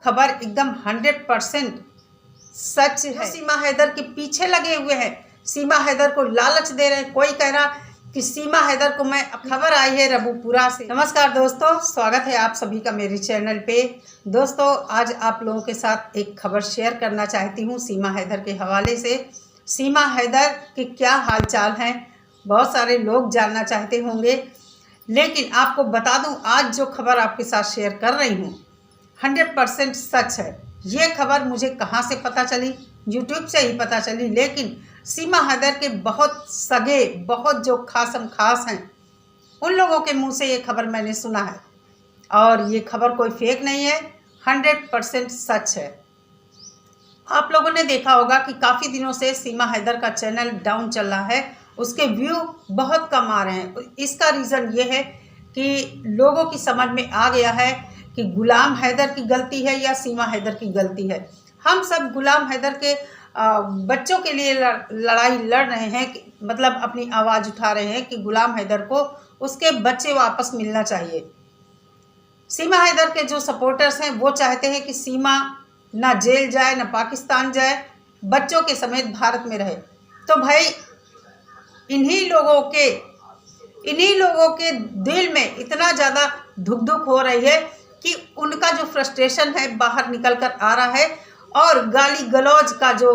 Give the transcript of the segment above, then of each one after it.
खबर एकदम 100% सच है। सीमा हैदर के पीछे लगे हुए हैं, सीमा हैदर को लालच दे रहे हैं। कोई कह रहा कि सीमा हैदर को मैं, खबर आई है रबूपुरा से। नमस्कार दोस्तों, स्वागत है आप सभी का मेरे चैनल पे। दोस्तों, आज आप लोगों के साथ एक खबर शेयर करना चाहती हूँ सीमा हैदर के हवाले से। सीमा हैदर के क्या हालचाल हैं, बहुत सारे लोग जानना चाहते होंगे, लेकिन आपको बता दूं, आज जो खबर आपके साथ शेयर कर रही हूँ 100% सच है। ये खबर मुझे कहाँ से पता चली? यूट्यूब से ही पता चली। लेकिन सीमा हैदर के बहुत सगे, बहुत जो खासम खास हैं, उन लोगों के मुंह से ये खबर मैंने सुना है, और ये खबर कोई फेक नहीं है, 100% सच है। आप लोगों ने देखा होगा कि काफ़ी दिनों से सीमा हैदर का चैनल डाउन चल रहा है, उसके व्यू बहुत कम आ रहे हैं। इसका रीज़न ये है कि लोगों की समझ में आ गया है कि गुलाम हैदर की गलती है या सीमा हैदर की गलती है। हम सब गुलाम हैदर के बच्चों के लिए लड़ाई लड़ रहे हैं, मतलब अपनी आवाज़ उठा रहे हैं कि गुलाम हैदर को उसके बच्चे वापस मिलना चाहिए। सीमा हैदर के जो सपोर्टर्स हैं वो चाहते हैं कि सीमा ना जेल जाए, ना पाकिस्तान जाए, बच्चों के समेत भारत में रहे। तो भाई इन्हीं लोगों के दिल में इतना ज़्यादा धुक धुक हो रही है कि उनका जो फ्रस्ट्रेशन है बाहर निकल कर आ रहा है, और गाली गलौज का जो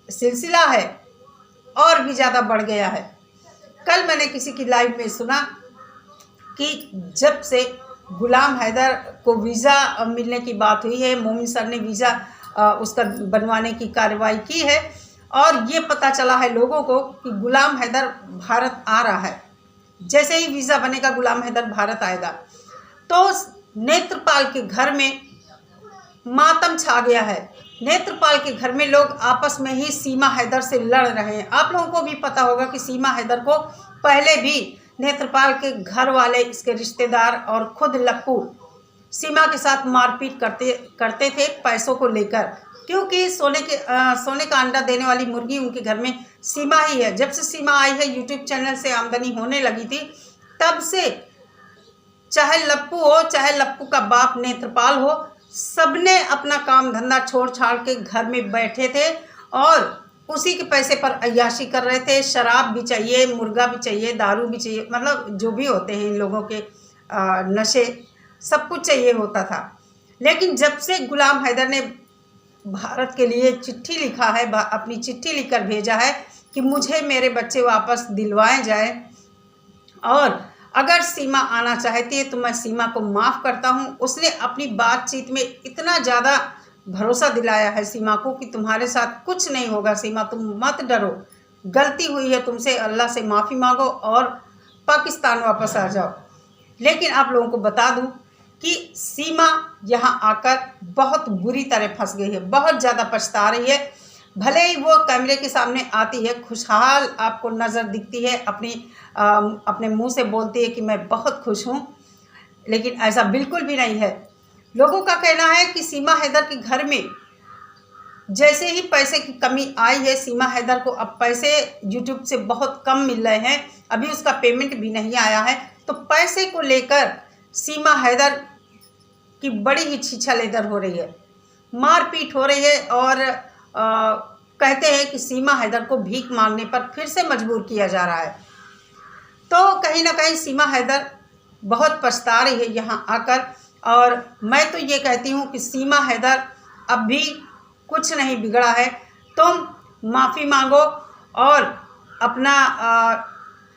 सिलसिला है और भी ज़्यादा बढ़ गया है। कल मैंने किसी की लाइव में सुना कि जब से गुलाम हैदर को वीज़ा मिलने की बात हुई है, मोमिन सर ने वीज़ा उसका बनवाने की कार्रवाई की है, और ये पता चला है लोगों को कि गुलाम हैदर भारत आ रहा है। जैसे ही वीज़ा बनेगा गुलाम हैदर भारत आएगा, तो नेत्रपाल के घर में मातम छा गया है। नेत्रपाल के घर में लोग आपस में ही सीमा हैदर से लड़ रहे हैं। आप लोगों को भी पता होगा कि सीमा हैदर को पहले भी नेत्रपाल के घर वाले, इसके रिश्तेदार और खुद लप्पू सीमा के साथ मारपीट करते थे पैसों को लेकर, क्योंकि सोने का अंडा देने वाली मुर्गी उनके घर में सीमा ही है। जब से सीमा आई है, यूट्यूब चैनल से आमदनी होने लगी थी, तब से चाहे लप्पू हो, चाहे लप्पू का बाप नेत्रपाल हो, सबने अपना काम धंधा छोड़ छाड़ के घर में बैठे थे और उसी के पैसे पर अय्याशी कर रहे थे। शराब भी चाहिए, मुर्गा भी चाहिए, दारू भी चाहिए, मतलब जो भी होते हैं इन लोगों के नशे, सब कुछ चाहिए होता था। लेकिन जब से गुलाम हैदर ने भारत के लिए चिट्ठी लिखा है, अपनी चिट्ठी लिखकर भेजा है कि मुझे मेरे बच्चे वापस दिलवाए जाए, और अगर सीमा आना चाहती है तो मैं सीमा को माफ़ करता हूँ। उसने अपनी बातचीत में इतना ज़्यादा भरोसा दिलाया है सीमा को कि तुम्हारे साथ कुछ नहीं होगा सीमा, तुम मत डरो, गलती हुई है तुमसे, अल्लाह से माफ़ी मांगो और पाकिस्तान वापस आ जाओ। लेकिन आप लोगों को बता दूं कि सीमा यहाँ आकर बहुत बुरी तरह फंस गई है, बहुत ज़्यादा पछता रही है। भले ही वो कैमरे के सामने आती है, खुशहाल आपको नज़र दिखती है, अपने मुंह से बोलती है कि मैं बहुत खुश हूँ, लेकिन ऐसा बिल्कुल भी नहीं है। लोगों का कहना है कि सीमा हैदर के घर में जैसे ही पैसे की कमी आई है, सीमा हैदर को अब पैसे यूट्यूब से बहुत कम मिल रहे हैं, अभी उसका पेमेंट भी नहीं आया है, तो पैसे को लेकर सीमा हैदर की बड़ी ही छीछालेदर हो रही है, मारपीट हो रही है, और कहते हैं कि सीमा हैदर को भीख मांगने पर फिर से मजबूर किया जा रहा है। तो कहीं ना कहीं सीमा हैदर बहुत पछता रही है यहाँ आकर, और मैं तो ये कहती हूँ कि सीमा हैदर अब भी कुछ नहीं बिगड़ा है। तुम माफ़ी मांगो और अपना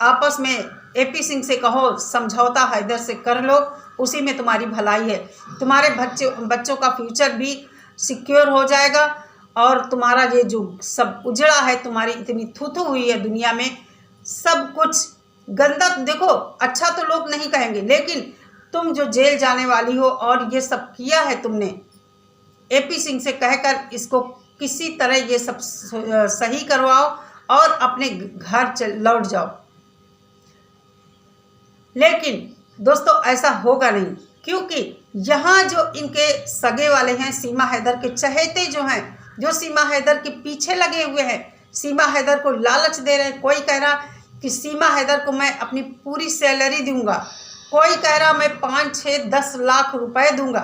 आपस में एपी सिंह से कहो, समझौता हैदर से कर लो, उसी में तुम्हारी भलाई है। तुम्हारे बच्चों का फ्यूचर भी सिक्योर हो जाएगा, और तुम्हारा ये जो सब उजड़ा है, तुम्हारी इतनी थूथू हुई है दुनिया में, सब कुछ गंदा। देखो, अच्छा तो लोग नहीं कहेंगे, लेकिन तुम जो जेल जाने वाली हो और ये सब किया है तुमने, एपी सिंह से कहकर इसको किसी तरह ये सब सही करवाओ और अपने घर लौट जाओ। लेकिन दोस्तों ऐसा होगा नहीं, क्योंकि यहाँ जो इनके सगे वाले हैं, सीमा हैदर के चहेते जो हैं, जो सीमा हैदर के पीछे लगे हुए हैं, सीमा हैदर को लालच दे रहे हैं। कोई कह रहा कि सीमा हैदर को मैं अपनी पूरी सैलरी दूंगा, कोई कह रहा मैं 5, 6, 10 लाख रुपए दूंगा।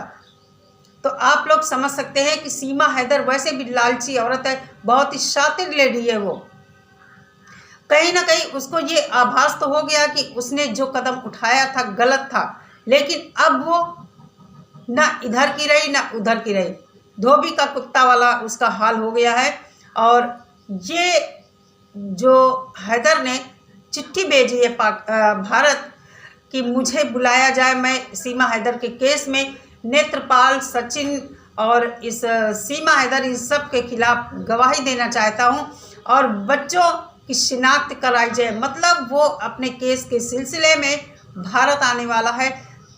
तो आप लोग समझ सकते हैं कि सीमा हैदर वैसे भी लालची औरत है, बहुत ही शातिर लेडी है वो। कहीं ना कहीं उसको ये आभास तो हो गया कि उसने जो कदम उठाया था गलत था, लेकिन अब वो ना इधर की रही ना उधर की रही, धोबी का कुत्ता वाला उसका हाल हो गया है। और ये जो हैदर ने चिट्ठी भेजी है भारत कि मुझे बुलाया जाए, मैं सीमा हैदर के केस में नेत्रपाल, सचिन और इस सीमा हैदर इन सब के खिलाफ गवाही देना चाहता हूं और बच्चों की शिनाख्त कराई जाए। मतलब वो अपने केस के सिलसिले में भारत आने वाला है।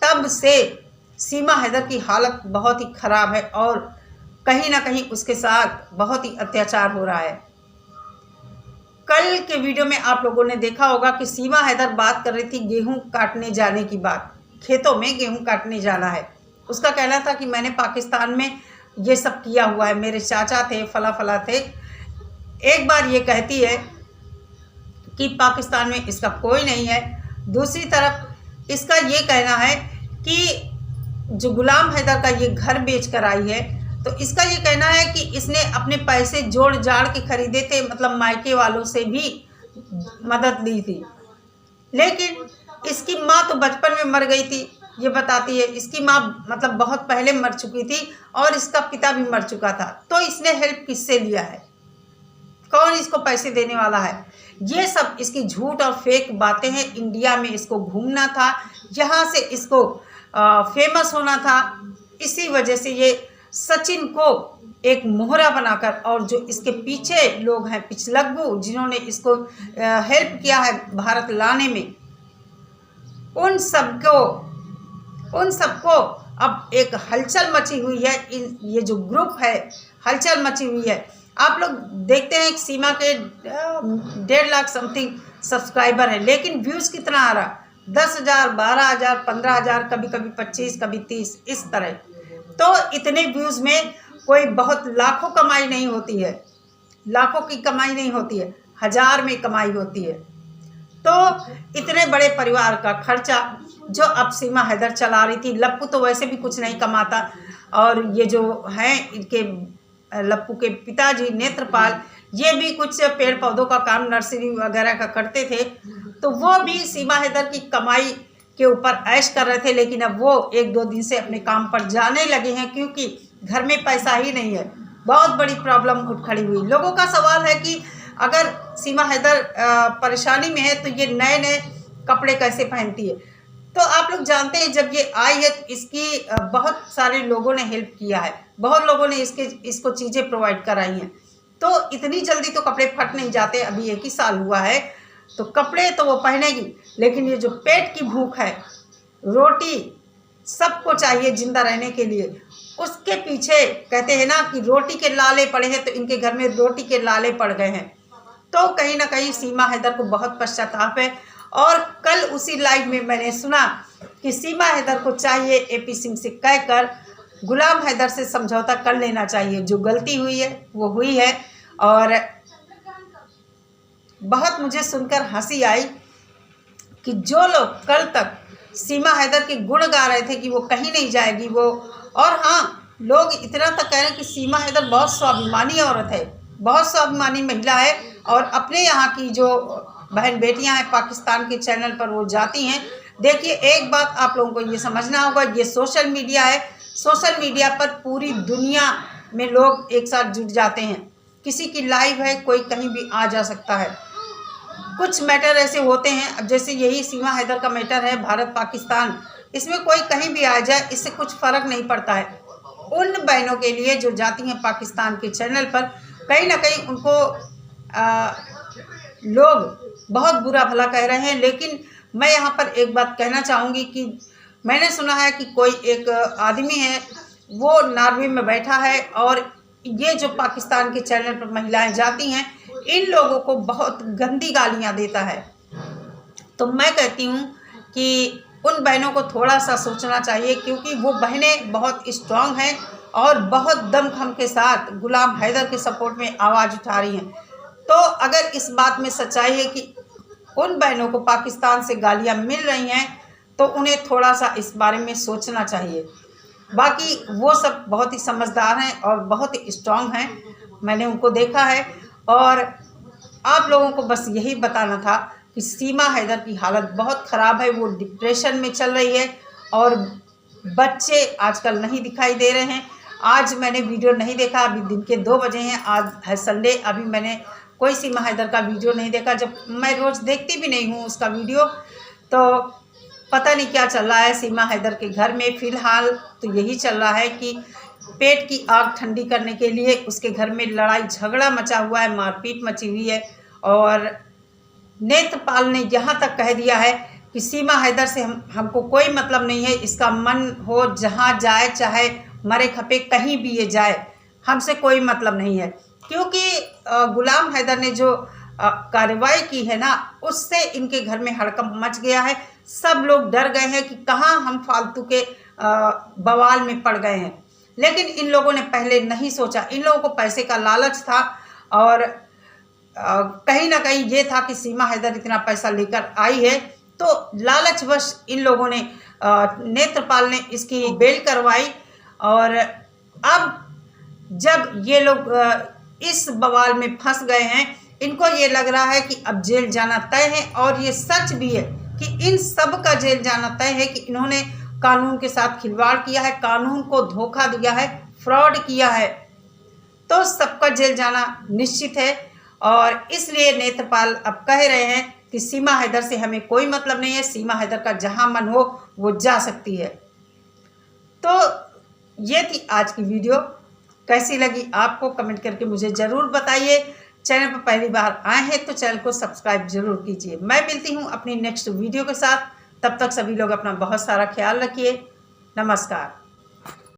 तब से सीमा हैदर की हालत बहुत ही ख़राब है और कहीं ना कहीं उसके साथ बहुत ही अत्याचार हो रहा है। कल के वीडियो में आप लोगों ने देखा होगा कि सीमा हैदर बात कर रही थी गेहूं काटने जाने की बात, खेतों में गेहूं काटने जाना है। उसका कहना था कि मैंने पाकिस्तान में ये सब किया हुआ है, मेरे चाचा थे, फला फला थे। एक बार ये कहती है कि पाकिस्तान में इसका कोई नहीं है, दूसरी तरफ इसका ये कहना है कि जो गुलाम हैदर का ये घर बेच कर आई है, तो इसका ये कहना है कि इसने अपने पैसे जोड़ जाड़ के खरीदे थे, मतलब मायके वालों से भी मदद ली थी। लेकिन इसकी माँ तो बचपन में मर गई थी, ये बताती है। इसकी माँ मतलब बहुत पहले मर चुकी थी और इसका पिता भी मर चुका था। तो इसने हेल्प किससे लिया है, कौन इसको पैसे देने वाला है? ये सब इसकी झूठ और फेक बातें हैं। इंडिया में इसको घूमना था, यहाँ से इसको फेमस होना था। इसी वजह से ये सचिन को एक मोहरा बनाकर, और जो इसके पीछे लोग हैं पिछलग्गू जिन्होंने इसको हेल्प किया है भारत लाने में, उन सबको अब एक हलचल मची हुई है। ये जो ग्रुप है हलचल मची हुई है। आप लोग देखते हैं कि सीमा के 1.5 लाख समथिंग सब्सक्राइबर है, लेकिन व्यूज़ कितना आ रहा? 10,000, 12,000, 15,000, कभी कभी 25, कभी 30, इस तरह। तो इतने व्यूज़ में कोई बहुत लाखों कमाई नहीं होती है, लाखों की कमाई नहीं होती है, 1000 में कमाई होती है। तो इतने बड़े परिवार का खर्चा जो अब सीमा हैदर चला रही थी। लप्पू तो वैसे भी कुछ नहीं कमाता, और ये जो हैं इनके लप्पू के पिताजी नेत्रपाल, ये भी कुछ पेड़ पौधों का काम नर्सरी वगैरह का करते थे। तो वो भी सीमा हैदर की कमाई के ऊपर ऐश कर रहे थे, लेकिन अब वो 1-2 दिन से अपने काम पर जाने लगे हैं क्योंकि घर में पैसा ही नहीं है। बहुत बड़ी प्रॉब्लम उठ खड़ी हुई। लोगों का सवाल है कि अगर सीमा हैदर परेशानी में है तो ये नए नए कपड़े कैसे पहनती है? तो आप लोग जानते हैं जब ये आई है तो इसकी बहुत सारे लोगों ने हेल्प किया है, बहुत लोगों ने इसको चीज़ें प्रोवाइड कराई हैं। तो इतनी जल्दी तो कपड़े फट नहीं जाते, अभी 1 ही साल हुआ है, तो कपड़े तो वो पहनेगी। लेकिन ये जो पेट की भूख है, रोटी सबको चाहिए जिंदा रहने के लिए, उसके पीछे कहते हैं ना कि रोटी के लाले पड़े हैं, तो इनके घर में रोटी के लाले पड़ गए हैं। तो कहीं ना कहीं सीमा हैदर को बहुत पश्चाताप है। और कल उसी लाइव में मैंने सुना कि सीमा हैदर को चाहिए AP सिंह से कहकर गुलाम हैदर से समझौता कर लेना चाहिए। जो गलती हुई है वो हुई है। और बहुत मुझे सुनकर हंसी आई कि जो लोग कल तक सीमा हैदर के गुण गा रहे थे कि वो कहीं नहीं जाएगी वो, और हाँ, लोग इतना तक कह रहे हैं कि सीमा हैदर बहुत स्वाभिमानी औरत है, बहुत स्वाभिमानी महिला है, और अपने यहाँ की जो बहन बेटियां हैं पाकिस्तान के चैनल पर वो जाती हैं। देखिए, एक बात आप लोगों को ये समझना होगा, ये सोशल मीडिया है। सोशल मीडिया पर पूरी दुनिया में लोग एक साथ जुट जाते हैं। किसी की लाइव है, कोई कहीं भी आ जा सकता है। कुछ मैटर ऐसे होते हैं, अब जैसे यही सीमा हैदर का मैटर है भारत पाकिस्तान, इसमें कोई कहीं भी आ जाए, इससे कुछ फ़र्क नहीं पड़ता है। उन बहनों के लिए जो जाती हैं पाकिस्तान के चैनल पर, कहीं ना कहीं उनको लोग बहुत बुरा भला कह रहे हैं। लेकिन मैं यहाँ पर एक बात कहना चाहूँगी कि मैंने सुना है कि कोई एक आदमी है, वो नॉर्वे में बैठा है, और ये जो पाकिस्तान के चैनल पर महिलाएं जाती हैं, इन लोगों को बहुत गंदी गालियाँ देता है। तो मैं कहती हूँ कि उन बहनों को थोड़ा सा सोचना चाहिए, क्योंकि वो बहनें बहुत स्ट्रांग हैं और बहुत दमखम के साथ गुलाम हैदर के सपोर्ट में आवाज़ उठा रही हैं। तो अगर इस बात में सच्चाई है कि उन बहनों को पाकिस्तान से गालियां मिल रही हैं, तो उन्हें थोड़ा सा इस बारे में सोचना चाहिए। बाकी वो सब बहुत ही समझदार हैं और बहुत ही स्ट्रांग हैं, मैंने उनको देखा है। और आप लोगों को बस यही बताना था कि सीमा हैदर की हालत बहुत ख़राब है, वो डिप्रेशन में चल रही है और बच्चे आजकल नहीं दिखाई दे रहे हैं। आज मैंने वीडियो नहीं देखा, अभी दिन के 2 बजे हैं, आज है संडे, अभी मैंने कोई सीमा हैदर का वीडियो नहीं देखा। जब मैं रोज़ देखती भी नहीं हूँ उसका वीडियो, तो पता नहीं क्या चल रहा है सीमा हैदर के घर में। फ़िलहाल तो यही चल रहा है कि पेट की आग ठंडी करने के लिए उसके घर में लड़ाई झगड़ा मचा हुआ है, मारपीट मची हुई है। और नेत्रपाल ने यहाँ तक कह दिया है कि सीमा हैदर से हमको कोई मतलब नहीं है, इसका मन हो जहाँ जाए, चाहे मरे खपे कहीं भी ये जाए, हमसे कोई मतलब नहीं है। क्योंकि गुलाम हैदर ने जो कार्रवाई की है ना, उससे इनके घर में हड़कंप मच गया है। सब लोग डर गए हैं कि कहाँ हम फालतू के बवाल में पड़ गए हैं। लेकिन इन लोगों ने पहले नहीं सोचा, इन लोगों को पैसे का लालच था और कहीं ना कहीं ये था कि सीमा हैदर इतना पैसा लेकर आई है, तो लालचवश इन लोगों ने नेत्रपाल ने इसकी बेल करवाई। और अब जब ये लोग इस बवाल में फंस गए हैं, इनको ये लग रहा है कि अब जेल जाना तय है। और ये सच भी है कि इन सब का जेल जाना तय है कि इन्होंने कानून के साथ खिलवाड़ किया है, कानून को धोखा दिया है, फ्रॉड किया है, तो सबका जेल जाना निश्चित है। और इसलिए नेत्रपाल अब कह रहे हैं कि सीमा हैदर से हमें कोई मतलब नहीं है, सीमा हैदर का जहां मन हो वो जा सकती है। तो ये थी आज की वीडियो, कैसी लगी आपको कमेंट करके मुझे ज़रूर बताइए। चैनल पर पहली बार आए हैं तो चैनल को सब्सक्राइब जरूर कीजिए। मैं मिलती हूँ अपनी नेक्स्ट वीडियो के साथ, तब तक सभी लोग अपना बहुत सारा ख्याल रखिए। नमस्कार।